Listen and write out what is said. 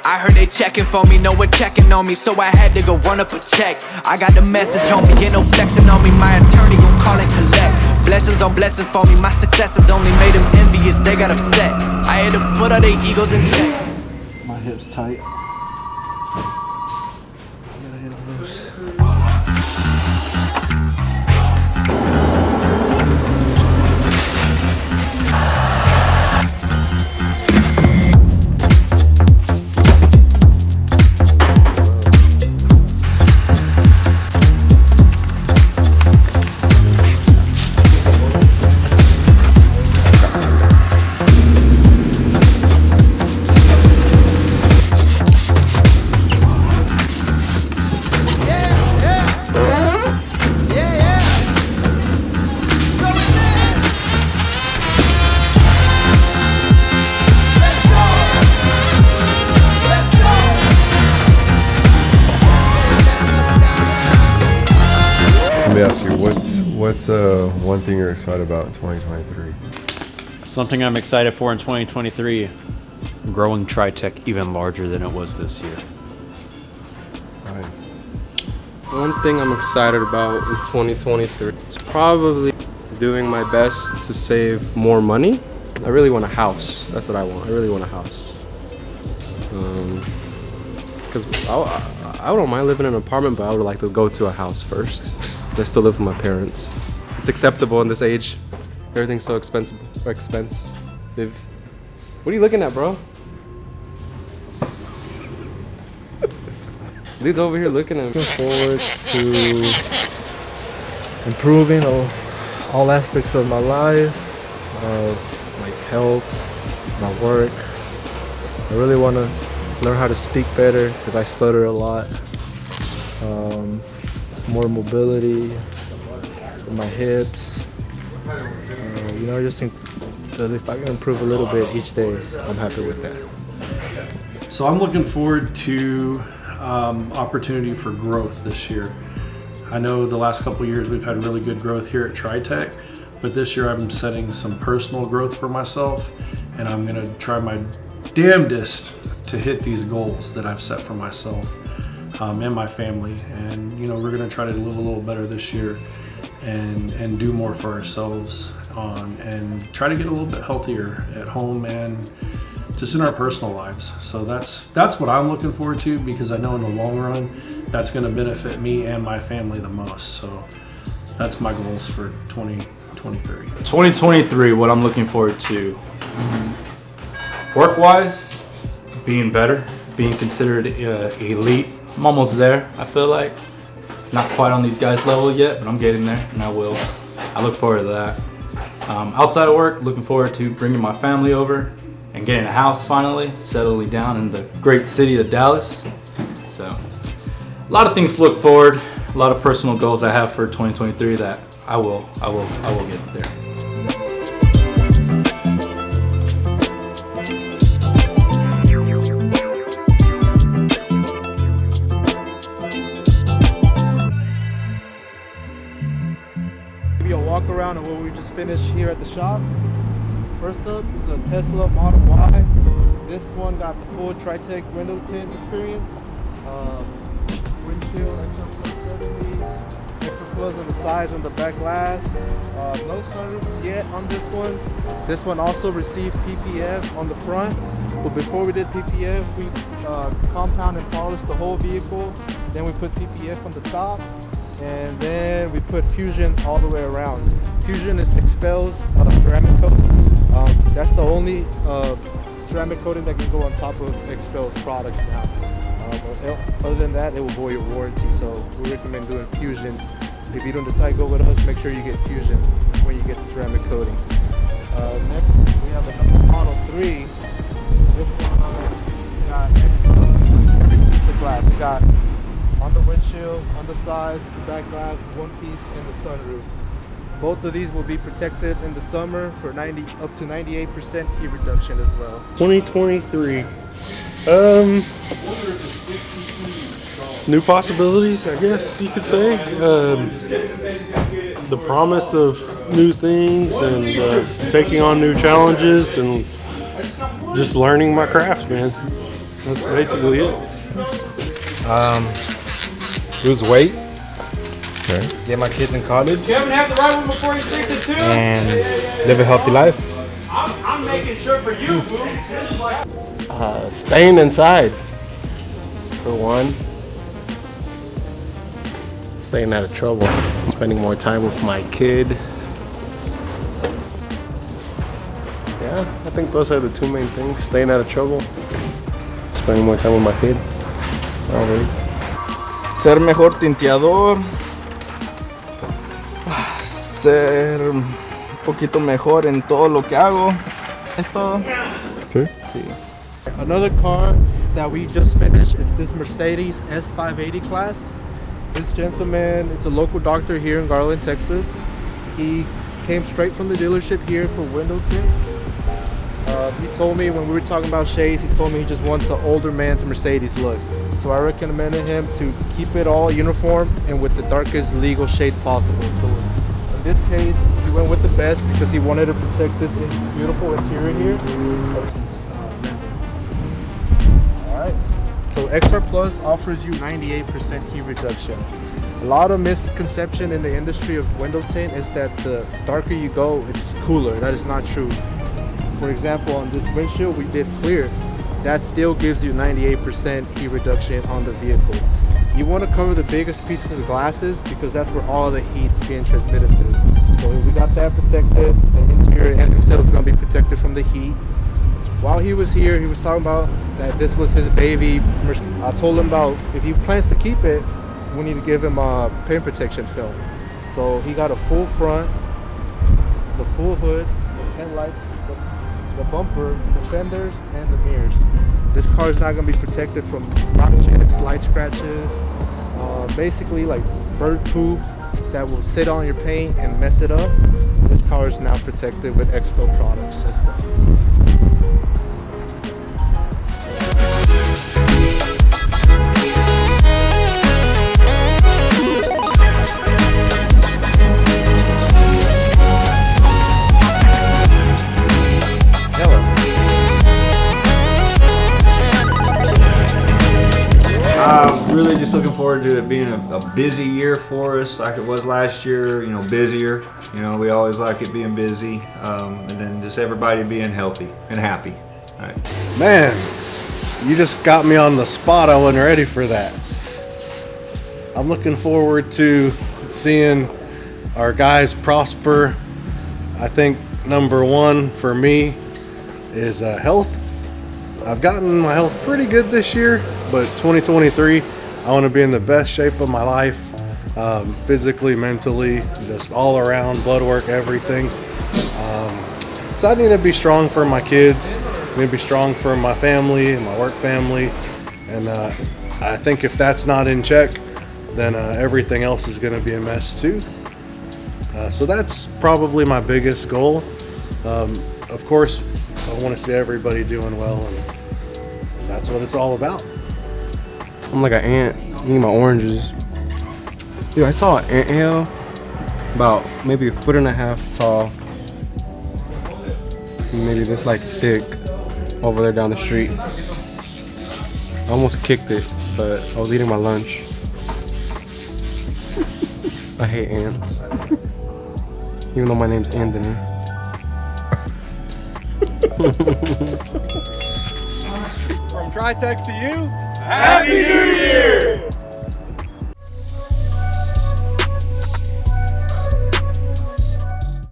I heard they checking for me, no one checking on me, so I had to go run up a check. I got the message on me, ain't no flexing on me, my attorney gon' call and collect. Blessings on blessings for me, my successes only made them envious, they got upset. I had to put all their egos in check. My hips tight. Gotta hit them loose. Let me ask you, what's one thing you're excited about in 2023? Something I'm excited for in 2023, growing Tritek even larger than it was this year. Nice. One thing I'm excited about in 2023 is probably doing my best to save more money. I really want a house. That's what I want. I really want a house. Because I don't mind living in an apartment, but I would like to go to a house first. I still live with my parents. It's acceptable in this age. Everything's so expensive. What are you looking at, bro? Dude's over here looking at me. Looking forward to improving all aspects of my life, like health, my work. I really want to learn how to speak better because I stutter a lot. More mobility in my hips. You know, I just think that if I can improve a little bit each day, I'm happy with that. So I'm looking forward to opportunity for growth this year. I know the last couple of years we've had really good growth here at Tritek, but this year I'm setting some personal growth for myself, and I'm gonna try my damnedest to hit these goals that I've set for myself and my family. And you know, we're gonna try to live a little better this year and do more for ourselves and try to get a little bit healthier at home and just in our personal lives. So that's what I'm looking forward to, because I know in the long run that's going to benefit me and my family the most. So that's my goals for 2023. 2023, what I'm looking forward to, work-wise, being better, being considered elite. I'm almost there, I feel like. Not quite on these guys' level yet, but I'm getting there, and I will. I look forward to that. Outside of work, looking forward to bringing my family over and getting a house finally, settling down in the great city of Dallas. So, a lot of things to look forward, a lot of personal goals I have for 2023 that I will get there. A walk around of what we just finished here at the shop. First up is a Tesla Model Y. This one got the full Tritek window tint experience. Windshield extra plugs on the sides and the back glass. No sunroof yet on this one. This one also received PPF on the front, but before we did PPF, we compound and polished the whole vehicle. Then we put PPF on the top, and then we put Fusion all the way around. Fusion is XPEL's ceramic coat. That's the only ceramic coating that can go on top of XPEL's products now. Other than that, it will void your warranty, so we recommend doing Fusion. If you don't decide to go with us, make sure you get Fusion when you get the ceramic coating. Next, we have another Model 3. This one got every piece of glass. We got on the windshield, on the sides, the back glass, one piece, and the sunroof. Both of these will be protected in the summer for up to 98% heat reduction as well. 2023. New possibilities, I guess you could say. The promise of new things and taking on new challenges and just learning my craft, man. That's basically it. Lose weight, Okay. get my kids in college, Kevin, have the right one before he sticks it too. and live a healthy life. I'm making sure for you, boo. Staying inside, for one. Staying out of trouble. Spending more time with my kid. Yeah, I think those are the two main things. Staying out of trouble. Spending more time with my kid. Oh, really? Ser mejor tinteador, ser un poquito mejor en todo lo que hago. Es todo. Okay. Sí. Another car that we just finished is this Mercedes S580 class. This gentleman, it's a local doctor here in Garland, Texas. He came straight from the dealership here for window tint. He told me when we were talking about shades, he told me he just wants an older man's Mercedes look. So I recommended him to keep it all uniform and with the darkest legal shade possible. So in this case, he went with the best because he wanted to protect this beautiful interior here. Alright, so Extra Plus offers you 98% heat reduction. A lot of misconception in the industry of window tint is that the darker you go, it's cooler. That is not true. For example, on this windshield we did clear. That still gives you 98% heat reduction on the vehicle. You want to cover the biggest pieces of glasses because that's where all the heat's being transmitted through. So we got that protected. The interior and himself is going to be protected from the heat. While he was here, he was talking about that this was his baby. I told him about if he plans to keep it, we need to give him a paint protection film. So he got a full front, the full hood, the headlights, the bumper, the fenders, and the mirrors. This car is not going to be protected from rock chips, light scratches, basically like bird poop that will sit on your paint and mess it up. This car is now protected with XPEL products as well. Really just looking forward to it being a busy year for us like it was last year, you know, busier. You know, we always like it being busy, and then just everybody being healthy and happy. All right. Man, you just got me on the spot. I wasn't ready for that. I'm looking forward to seeing our guys prosper. I think number one for me is health. I've gotten my health pretty good this year, but 2023, I want to be in the best shape of my life, physically, mentally, just all around, blood work, everything. So I need to be strong for my kids, I need to be strong for my family, my work family, and I think if that's not in check, then everything else is going to be a mess too. So that's probably my biggest goal. Of course, I want to see everybody doing well, and that's what it's all about. I'm like an ant eating my oranges. Dude, I saw an anthill about maybe 1.5 feet tall. Maybe this like thick over there down the street. I almost kicked it, but I was eating my lunch. I hate ants. Even though my name's Anthony. From Tritek to you, Happy New